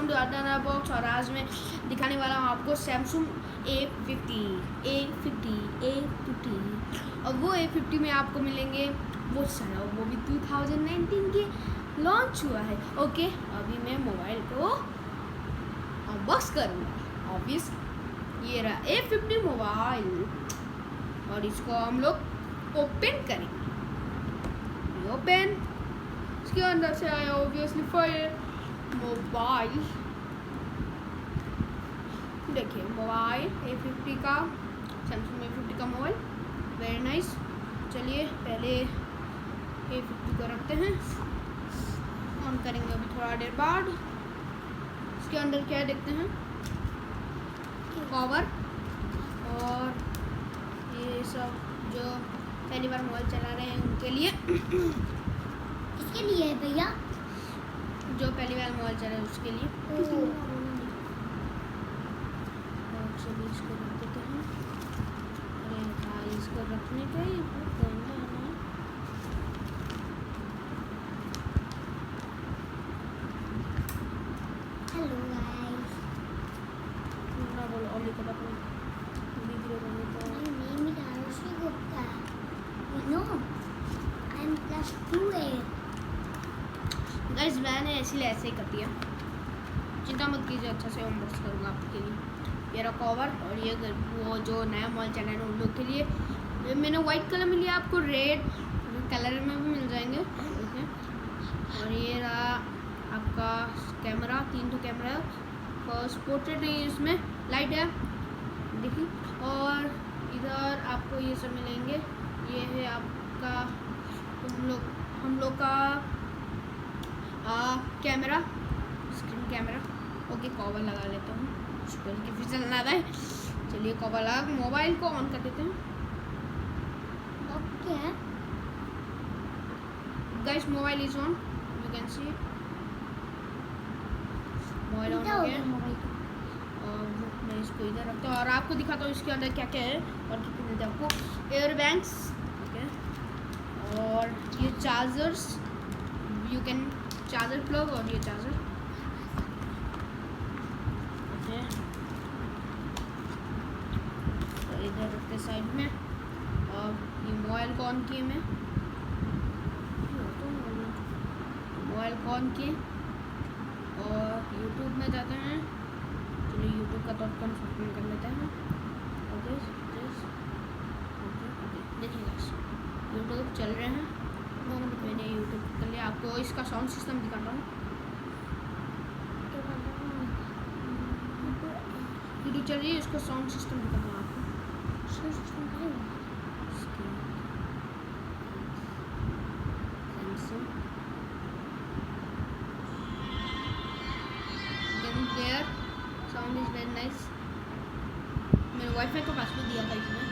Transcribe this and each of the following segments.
Welcome to another box. और आज मैं दिखाने वाला हूँ आपको सैमसंग A50 और वो A50 में आपको मिलेंगे वो सारा, वो भी 2019 के लॉन्च हुआ है। ओके, अभी मैं मोबाइल को अनबॉक्स करूँगा। ऑब्वियस ये रहा A50 मोबाइल और इसको हम लोग ओपन करेंगे। ओपन, इसके अंदर से आया ऑब्वियसली फाइल मोबाइल। देखिए मोबाइल A50 का, सैमसंग A50 का मोबाइल, वेरी नाइस। चलिए पहले A50 को रखते हैं, ऑन करेंगे अभी थोड़ा देर बाद। इसके अंदर क्या है देखते हैं, कवर और ये सब जो पहली बार मोबाइल चला रहे हैं उनके लिए। किसके लिए है भैया? जो पहली बार मोबाइल चला रहे हैं उसके लिए। और चलिए इसको रख देते हैं। अरे भाई, इसको रखने का ही करना है ना। हेलो गाइस, ना बोलो ओली को अपने वीडियो बने तो my name is Arushi Gupta. You know, I am +2 A. Guys मैंने ऐसे ही कर दिया, चिंता मत कीजिए, अच्छा से अनबॉक्स करूँगा आपके लिए। ये रहा कवर और ये वो जो नया मोबाइल चला है उन लोग के लिए मैंने वाइट कलर में लिया, आपको रेड कलर में भी मिल जाएंगे। ओके, और ये रहा आपका कैमरा, 3 तो कैमरा, फर्स्ट पोर्ट्रेट है, इसमें लाइट है देखिए। और इधर आपको ये सब मिलेंगे, ये है आपका हम लोग का camera, screen camera. Okay, cover लगा लेता हूँ, शुक्र की फिसल ना रहा है। चलिए कवर लगा, मोबाइल को ऑन कर देते हैं। Okay, guys mobile is on, you can see mobile on हो गया। और मैं इसको इधर रखता हूँ और आपको दिखाता हूँ इसके अंदर क्या क्या है और कितने मिलते हैं आपको। एयर बैंक्स, ओके, और ये chargers, you can charger plug, और ये चार्जर ओके। तो इधर रखते साइड में। और ये मोबाइल को ऑन किए, मैं मोबाइल को ऑन किए और यूट्यूब में जाते हैं। चलिए यूट्यूब का तो कंफर्म कर लेते हैं। ओके देखिए यूट्यूब चल रहे हैं, मैंने यूट्यूब कर लिया। आपको इसका साउंड सिस्टम दिखाता हूँ। वीडियो चल रही है, इसको साउंड सिस्टम दिखाता हूँ आपको। There sound is very nice. मैंने वाईफाई का पासवर्ड दिया था इसमें,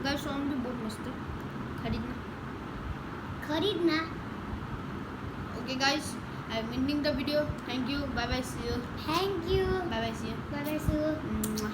गाइस साउंड भी बहुत मस्त है, खरीदना। Okay guys, I am ending the video. Thank you, bye bye, see you. Thank you, bye bye, see you. Bye bye, see you.